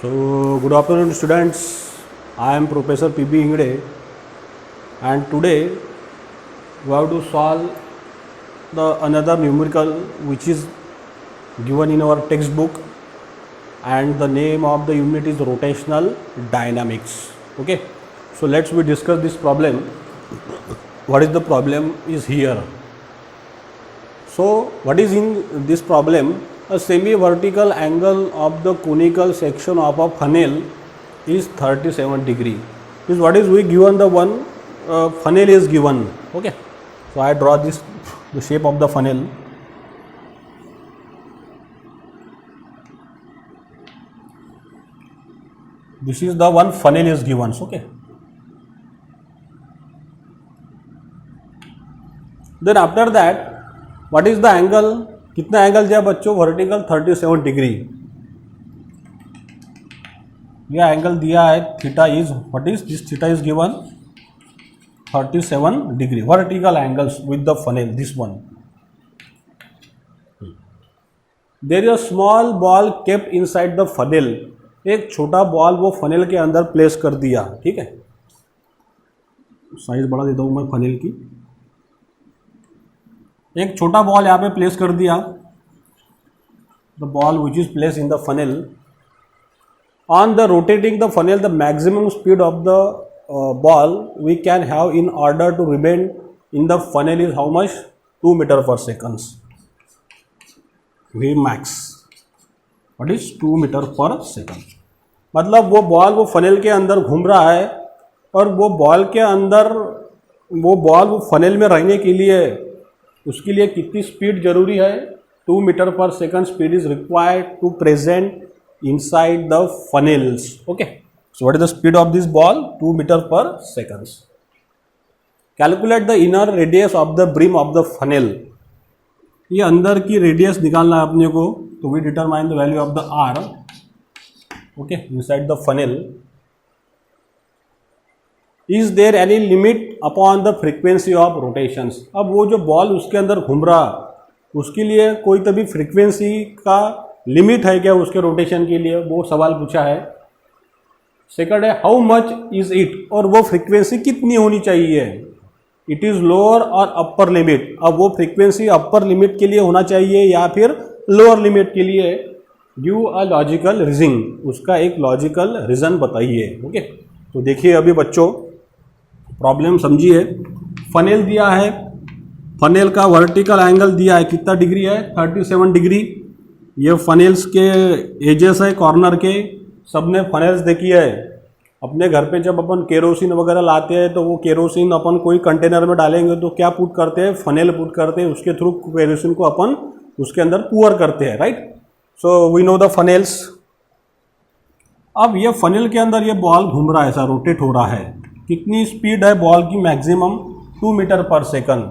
So, good afternoon, students. I am Professor P.B. Ingde, and today we have to solve another numerical which is given in our textbook, and the name of the unit is rotational dynamics. Okay, so let's we discuss this problem. What is the problem is here. So, what is in this problem? A semi-vertical angle of the conical section of a funnel is 37 degree. Is what is we given the one funnel is given. Okay. So I draw this the shape of the funnel. This is the one funnel is given. Okay. Then after that, what is the angle? कितना angle दिया बच्चों? Vertical 37 degree. यह angle दिया है theta is what is this theta is given 37 degree vertical angles with the funnel this one. There is a small ball kept inside the funnel. एक छोटा ball वो funnel के अंदर प्लेस कर दिया. ठीक है, साइज बढ़ा देता हूं मैं फनेल की. एक छोटा बॉल यहाँ पे प्लेस कर दिया. The ball which is place in the funnel. On the rotating the funnel the maximum speed of the ball we can have in order to remain in the funnel is how much 2 metre per second. We max what is 2 metre per second. मतलब वो ball वो funnel के अंदर घूम रहा है और वो बॉल के अंदर वो बॉल वो फनेल में रहने के लिए उसके लिए कितनी स्पीड जरूरी है? 2 metre per second speed is required to present inside the funnels. Okay, so what is the speed of this ball? 2 metre per second. Calculate the inner radius of the brim of the funnel. ये अंदर की radius निकालना है अपने को. तो we determine the value of the R. Okay, inside the funnel. Is there any limit upon the frequency of rotations. अब वो जो बॉल उसके अंदर घूम रहा उसके लिए कोई तभी फ्रीक्वेंसी का लिमिट है क्या उसके रोटेशन के लिए? वो सवाल पूछा है. सेकंड है हाउ मच इज इट. और वो फ्रीक्वेंसी कितनी होनी चाहिए? इट इज लोअर और अपर लिमिट. अब वो फ्रीक्वेंसी अपर लिमिट के लिए होना चाहिए या फिर लोअर लिमिट के लिए? Give a logical reason. उसका एक लॉजिकल रीजन बताइए. ओके, तो देखिए अभी बच्चों प्रॉब्लम समझिए. फनेल दिया है, फनेल का वर्टिकल एंगल दिया है कितना डिग्री है? 37 डिग्री. ये फनेल्स के एजेस है कॉर्नर के. सबने फनेल्स देखी है. अपने घर पे जब अपन केरोसिन वगैरह लाते हैं तो वो केरोसिन अपन कोई कंटेनर में डालेंगे तो क्या पुट करते हैं? फनेल पुट करते हैं. उसके थ्रू केरोसिन को अपन उसके अंदर पुअर करते हैं. Right, so we know the funnels. अब ये फनेल के अंदर ये बॉल घूम रहा है, ऐसा रोटेट हो रहा है. कितनी स्पीड है बॉल की? Maximum 2 metre per second.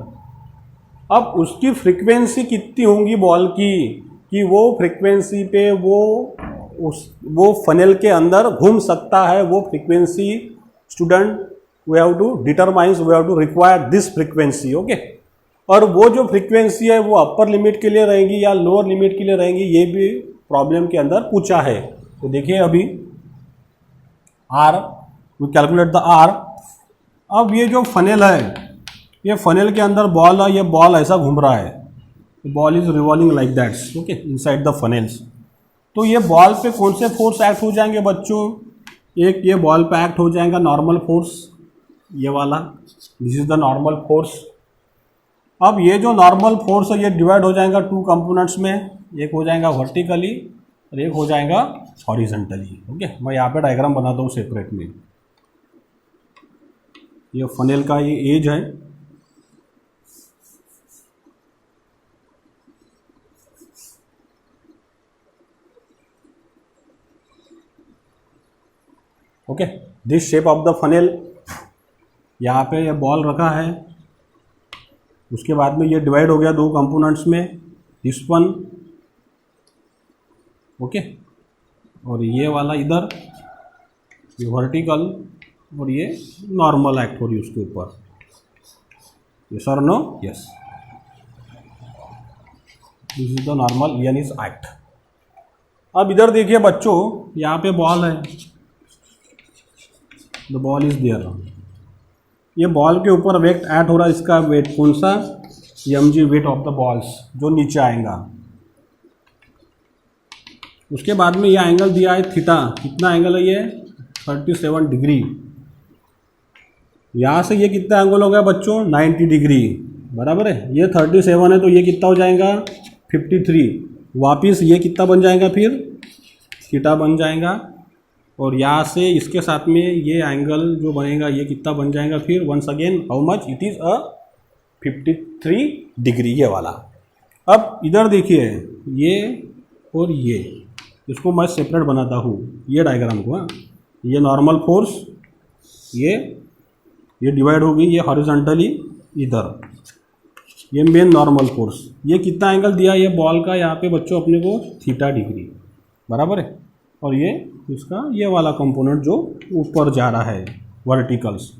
अब उसकी फ्रीक्वेंसी कितनी होंगी बॉल की कि वो फ्रीक्वेंसी पे वो फनेल के अंदर घूम सकता है? वो frequency student we have to determine, we have to require this frequency. Okay, और वो जो फ्रीक्वेंसी है वो अपर लिमिट के लिए रहेंगी या लोअर लिमिट के लिए रहेंगी? ये भी प्रॉब्लम के अंदर पूछा है. तो देखिए अभी R, we calculate the R. अब ये जो फनेल है, ये फनेल के अंदर बॉल है. ये बॉल ऐसा घूम रहा है. Ball is revolving like that. Okay, inside the funnels. तो ये बॉल पे कौन से फोर्स एक्ट हो जाएंगे बच्चों? एक ये बॉल पे एक्ट हो जाएगा नॉर्मल फोर्स, ये वाला. This is the normal force. अब ये जो नॉर्मल फोर्स है ये डिवाइड हो जाएगा 2 कंपोनेंट्स में. एक हो जाएगा वर्टिकली और एक हो जाएगा हॉरिजॉन्टली. ओके, मैं यहाँ पे डायग्राम बनाता हूँ सेपरेट में. ये फनेल का ये एज है. Okay, this shape of the funnel. यहाँ पे ये बॉल रखा है. उसके बाद में ये डिवाइड हो गया 2 कंपोनेंट्स में. This one. ओके, और ये वाला इधर ये वर्टिकल और ये नॉर्मल एक्ट हो रही है उसके ऊपर. यस और no? Yes. This is the normal, N is act. अब इधर देखिए बच्चों, यहाँ पे बॉल है, द बॉल इज देयर। ये बॉल के ऊपर वेट ऐड हो रहा है, इसका वेट कौन सा, mg weight of the balls जो नीचे आएगा। उसके बाद में ये एंगल दिया है थीटा, कितना एंगल है ये 37 डिग्री। यहाँ से ये कितना एंगल हो गया बच्चों 90 डिग्री, बराबर है। ये 37 है तो ये कितना हो जाएगा 53। वापिस ये कितना बन जाएगा फिर थीटा बन जाएगा, और यहाँ से इसके साथ में ये एंगल जो बनेगा ये कितना बन जाएगा फिर once again how much, it is a 53 degree ये वाला। अब इधर देखिए ये और ये, इसको मैं सेपरेट बनाता हूँ ये डायग्राम को। हाँ, ये नॉर्मल फोर्स ये डिवाइड होगी ये हॉरिजॉन्टली इधर, ये मेन नॉर्मल फोर्स। ये कितना एंगल दिया ये बॉल का यहाँ पे बच्चों अपने को थीटा डिग्री, बराबर है। और ये इसका ये वाला कंपोनेंट जो ऊपर जा रहा है वर्टिकल्स,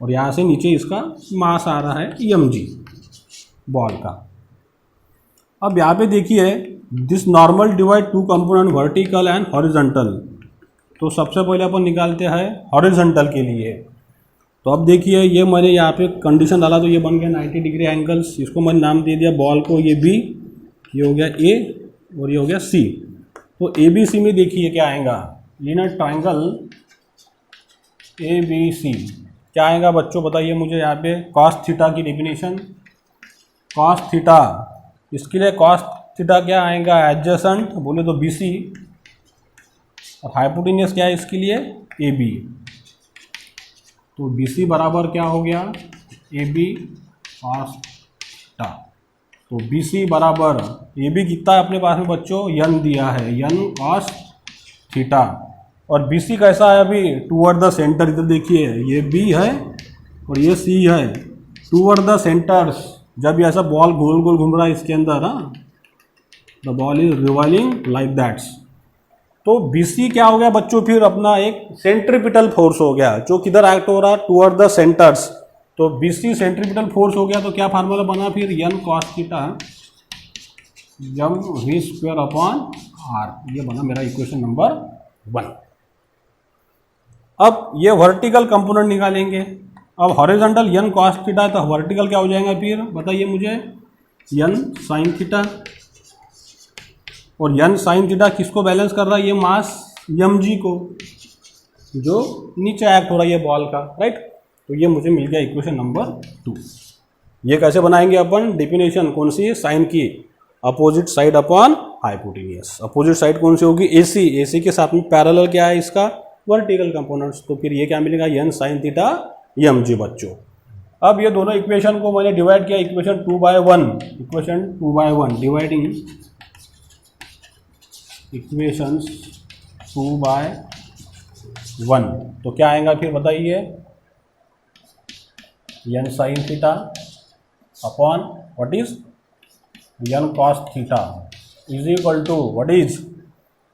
और यहाँ से नीचे इसका मास आ रहा है mg बॉल का। अब यहाँ पे देखिए this normal divide two component vertical and horizontal. तो सबसे पहले अपन निकालते हैं हॉरिजॉन्टल के लिए। तो अब देखिए ये मैंने यहाँ पे कंडीशन डाला तो ये बन गया 90 डिग्री एंगल्स। इसको मैंने नाम दे दिया बॉल को, ये B, ये हो गया A और ये हो गया C। तो ABC में देखिए क्या आएगा, इन अ ट्राइंगल ABC क्या आएगा बच्चों बताइए मुझे। यहाँ पे कॉस थीटा की डेफिनेशन, कॉस थीटा, इसके लिए कॉस थीटा क्या आएगा एडजेसेंट बोले तो BC, और हाइपोटेन्यूस क्या है इसके लिए AB। तो BC बराबर क्या हो गया AB कॉस थीटा। तो BC बराबर AB कितना है अपने पास में बच्चों n दिया है, n कॉस थीटा। और BC कैसा है अभी टूवर्ड द सेंटर, इधर देखिए ये B है और ये C है, टूवर्ड द सेंटर्स। जब ये ऐसा बॉल गोल गोल घूम रहा है इसके अंदर, हाँ the ball is revolving like that's. तो BC क्या हो गया बच्चों फिर अपना एक सेंट्रीपिटल फोर्स हो गया जो किधर एक्ट हो रहा टूवर्ड द सेंटर्स। तो BC सेंट्रीपिटल फोर्स हो गया, तो क्या फार्मूला बना फिर n cos theta v square upon r, ये बना मेरा इक्वेशन नंबर 1। अब ये वर्टिकल कंपोनेंट निकालेंगे। अब हॉरिजॉन्टल n cos थीटा है तो वर्टिकल क्या हो जाएगा फिर बताइए मुझे n sin थीटा। और n sin थीटा किसको बैलेंस कर रहा है, ये मास mg को जो नीचे एक्ट हो रहा है ये बॉल का, राइट। तो ये मुझे मिल गया इक्वेशन नंबर 2। ये कैसे बनाएंगे अपन, डेफिनेशन कौन सी है साइन की, opposite side upon hypotenuse. Opposite side कौन सी होगी AC, AC के साथ में पैरेलल क्या है इसका वर्टिकल कंपोनेंट्स। तो फिर ये क्या मिलेगा n sin थीटा mg बच्चों। अब ये दोनों इक्वेशन को मैंने डिवाइड किया इक्वेशन 2/1, इक्वेशन 2/1 डिवाइडिंग इक्वेशंस 2/1। तो क्या आएगा फिर बताइए n sin theta upon what is n cos theta is equal to what is,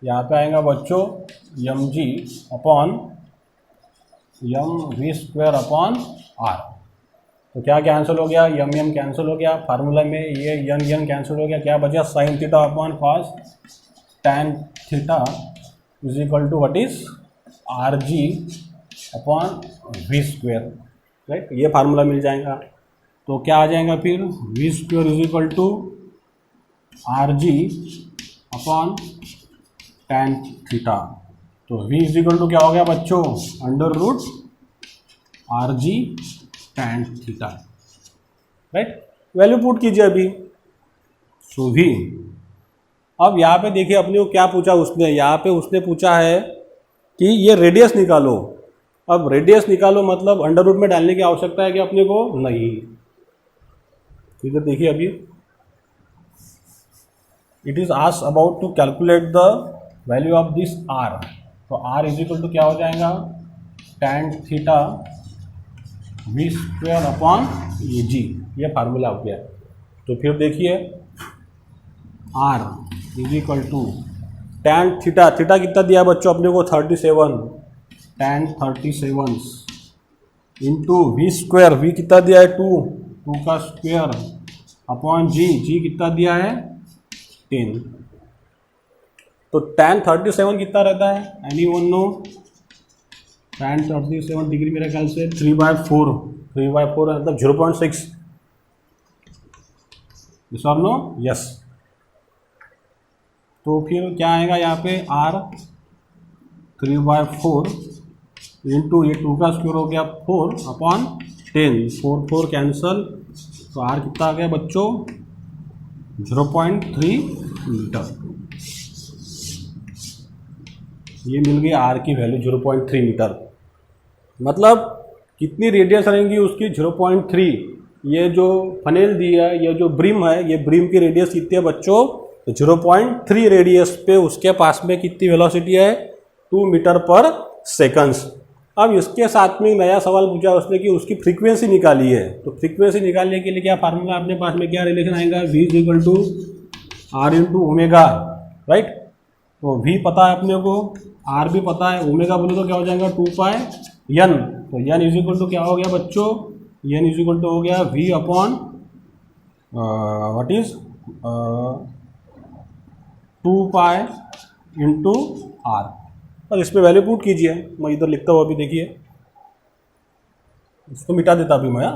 यहाँ पे आएगा बच्चों mg upon v square upon r। तो क्या कैंसिल हो गया, m कैंसिल हो गया, फार्मूला में ये n कैंसिल हो गया, क्या बचा sin theta upon cos tan theta is equal to what is rg upon v square, right. ये फार्मूला मिल जाएगा। तो क्या आ जाएगा फिर v square is equal to rg upon tan theta. तो v इज इक्वल टू क्या हो गया बच्चों under root rg tan theta, right. Value put कीजिए अभी। सो v, अब यहाँ पे देखिए अपने को क्या पूछा उसने, यहाँ पे उसने पूछा है कि ये रेडियस निकालो। अब रेडियस निकालो मतलब अंडर रूट में डालने की आवश्यकता है कि अपने को नहीं। इधर देखिए अभी it is asked about to calculate the value of this r। तो r इज इक्वल टू क्या हो जाएगा tan theta v square upon ये g, ये फार्मूला हो गया। तो फिर देखिए r is equal to tan theta, theta कितना दिया बच्चों अपने को 37, tan 37 into V square, V कितना दिया है 2 का स्क्वायर अपॉन जी, जी कितना दिया है 10। तो tan 37 कितना रहता है, any one no? tan 37 degree मेरे ख्याल से 3/4 मतलब 0.6। यस और नो? यस। तो फिर क्या आएगा यहाँ पे, r 3/4 इंटू ये 2 का स्क्वायर हो गया 4/10, 4 कैंसल, तो r कितना आ गया बच्चों, 0.3 मीटर। ये मिल गई r की वैल्यू 0.3 मीटर। मतलब कितनी रेडियस रहेंगी उसकी, 0.3। ये जो फनेल दिया है, ये जो ब्रिम है, ये ब्रिम की रेडियस कितनी है बच्चों, तो 0.3 रेडियस पे उसके पास में कितनी वेलोसिटी है, 2 मीटर पर सेकंड्स। अब इसके साथ में नया सवाल पूछा उसने कि उसकी फ्रीक्वेंसी निकाली है। तो फ्रीक्वेंसी निकालने के लिए क्या फार्मूला अपने पास में, क्या रिलेशन आएगा, v = r × ओमेगा, राइट। तो v पता है अपने को, r भी पता है, ओमेगा बोले तो क्या हो जाएगा 2πn। तो n = क्या हो गया बच्चों, n = हो गया v upon what is 2π × r। और इस पर वैल्यू पुट कीजिए, मैं इधर लिखता हूँ अभी, देखिए इसको मिटा देता अभी मैं।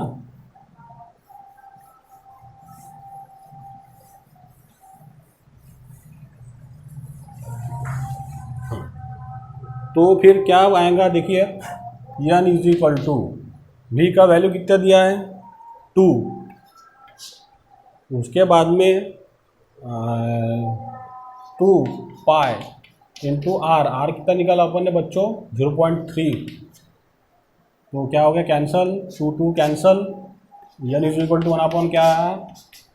तो फिर क्या आएगा, देखिए n = v का वैल्यू कितना दिया है, 2। उसके बाद में 2π × r कितना निकाला अपन ने बच्चों, 0.3। तो क्या हो गया, कैंसल, 2 कैंसल, n = 1 क्या है,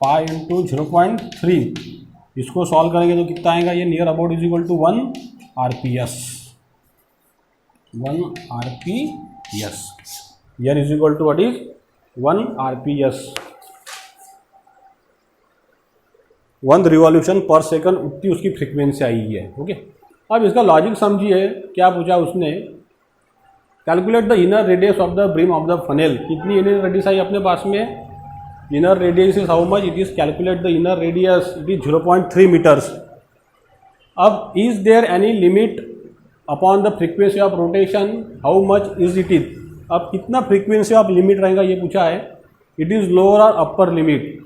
π × 0.3। इसको सॉल्व करेंगे तो कितना आएगा, ये near about = 1 rps, 1 rps। n = what is 1 rps, 1 revolution पर सेकंड, उतनी उसकी फ्रीक्वेंसी आई है। ओके, अब इसका लॉजिक समझिए, क्या पूछा उसने, calculate the inner radius of the brim of the funnel. कितनी इनर रेडियस आई अपने पास में, inner radius is how much, it is calculate the inner radius, it is 0.3 metres. अब is there any limit upon the frequency of rotation, how much is it is. अब कितना frequency of limit रहेगा ये पूछा है, it is lower और upper limit.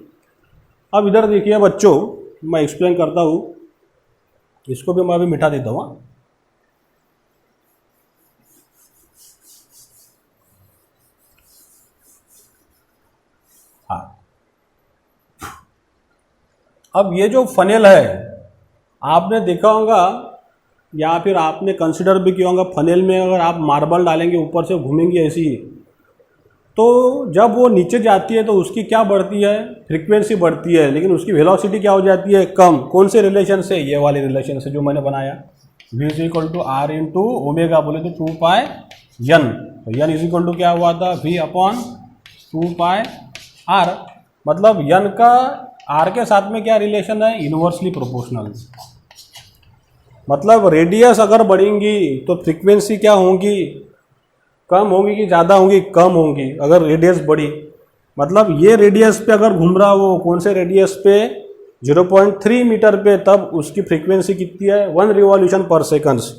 अब इधर देखिए बच्चों, मैं एक्सप्लेन करता हूँ, इसको भी मैं अभी मिटा देता हूँ। हाँ, अब ये जो फनेल है, आपने देखा होगा या फिर आपने कंसिडर भी किया होगा, फनेल में अगर आप मार्बल डालेंगे ऊपर से घूमेंगी ऐसी, तो जब वो नीचे जाती है तो उसकी क्या बढ़ती है, फ्रीक्वेंसी बढ़ती है, लेकिन उसकी वेलोसिटी क्या हो जाती है, कम। कौन से रिलेशन से, ये वाले रिलेशन से जो मैंने बनाया, v = r × ओमेगा, बोले तो 2πn। तो n = क्या हुआ था, v अपॉन 2πr। मतलब n का r के साथ में क्या रिलेशन है, इनवर्सली प्रोपोर्शनल। मतलब रेडियस अगर बढ़ेंगी तो फ्रीक्वेंसी क्या होंगी, कम होंगी कि ज़्यादा होंगी, कम होंगी अगर रेडियस बढ़ी। मतलब ये रेडियस पे अगर घूम रहा हो, कौन से रेडियस पे, 0.3 मीटर पे, तब उसकी फ्रीक्वेंसी कितनी है, 1 रिवॉल्यूशन पर सेकंड्स।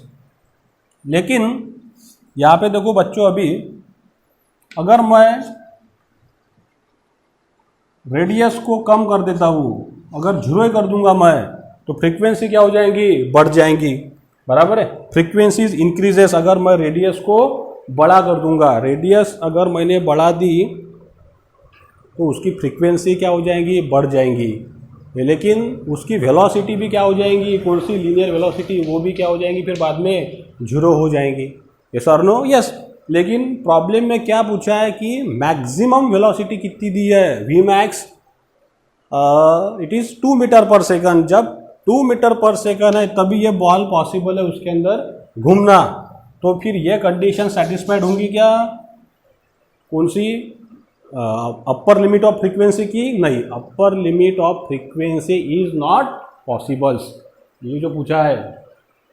लेकिन यहाँ पे देखो बच्चों, अभी अगर मैं रेडियस को कम कर देता हूँ, अगर 0 कर दूंगा मैं, तो फ्रीक्वेंसी क्या हो जाएंगी, बढ़ जाएंगी, बराबर है। फ्रीक्वेंसीज इंक्रीजेस, अगर मैं रेडियस को बड़ा कर दूंगा, रेडियस अगर मैंने बढ़ा दी तो उसकी फ्रीक्वेंसी क्या हो जाएंगी, बढ़ जाएंगी। लेकिन उसकी वेलोसिटी भी क्या हो जाएंगी, कौन सी लीनियर वेलोसिटी, वो भी क्या हो जाएंगी, फिर बाद में 0 हो जाएंगी। यस और नो? यस। लेकिन प्रॉब्लम में क्या पूछा है कि मैक्सिमम वेलोसिटी कितनी दी है, V max it is 2 metre per second. जब 2 मीटर पर सेकंड है तभी ये बॉल पॉसिबल है उसके अंदर घूमना। तो फिर ये कंडीशन सेटिस्फाइड होंगी क्या, कौन सी, अपर लिमिट ऑफ फ्रीक्वेंसी की, नहीं, upper limit of frequency is not possibles. ये जो पूछा है,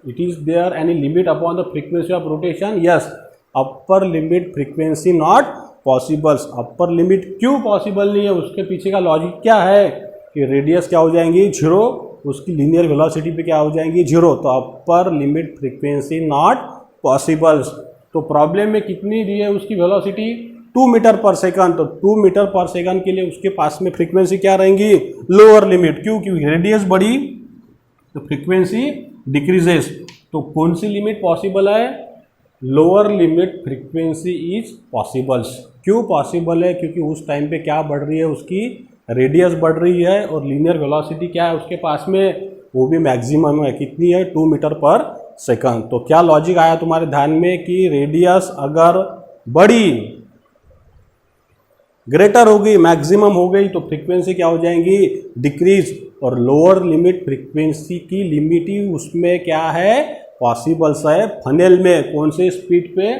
it is there any limit upon the frequency of rotation, yes, upper limit frequency not possibles. Upper limit क्यों पॉसिबल नहीं है, उसके पीछे का लॉजिक क्या है कि रेडियस क्या हो जाएंगी, 0 उसकी लीनियर वेलोसिटी पे क्या हो जाएंगी 0, तो अपर लिमिट फ्रीक्वेंसी नॉट पॉसिबल। तो प्रॉब्लम में कितनी दी है उसकी वेलोसिटी 2 मीटर पर सेकंड, तो 2 मीटर पर सेकंड के लिए उसके पास में फ्रीक्वेंसी क्या रहेंगी लोअर लिमिट, क्यों क्योंकि रेडियस बढ़ी तो फ्रीक्वेंसी डिक्रीजेस। तो कौन सी लिमिट पॉसिबल है lower limit frequency is possible. क्यों पॉसिबल है क्योंकि उस टाइम पे क्या बढ़ रही है उसकी रेडियस बढ़ रही है और लीनियर वेलोसिटी क्या है उसके पास में वो भी मैक्सिमम है, कितनी है 2 मीटर पर सेकंड। तो क्या लॉजिक आया तुम्हारे ध्यान में कि रेडियस अगर बढ़ी ग्रेटर हो गई मैक्सिमम हो गई तो फ्रीक्वेंसी क्या हो जाएंगी डिक्रीज, और लोअर लिमिट फ्रीक्वेंसी की लिमिट ही उसमें क्या है पॉसिबल्स है फनेल में, कौन से स्पीड पे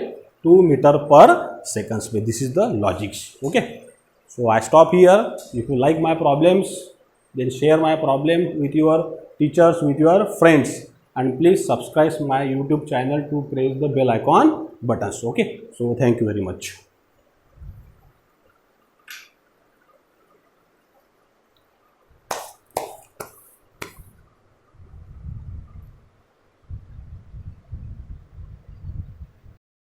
2 मीटर पर सेकंड्स पे। This is the logics. Okay, so I stop here. If you like my problems then share my problem with your teachers, with your friends, and please subscribe my YouTube channel to press the bell icon buttons. Okay, so thank you very much.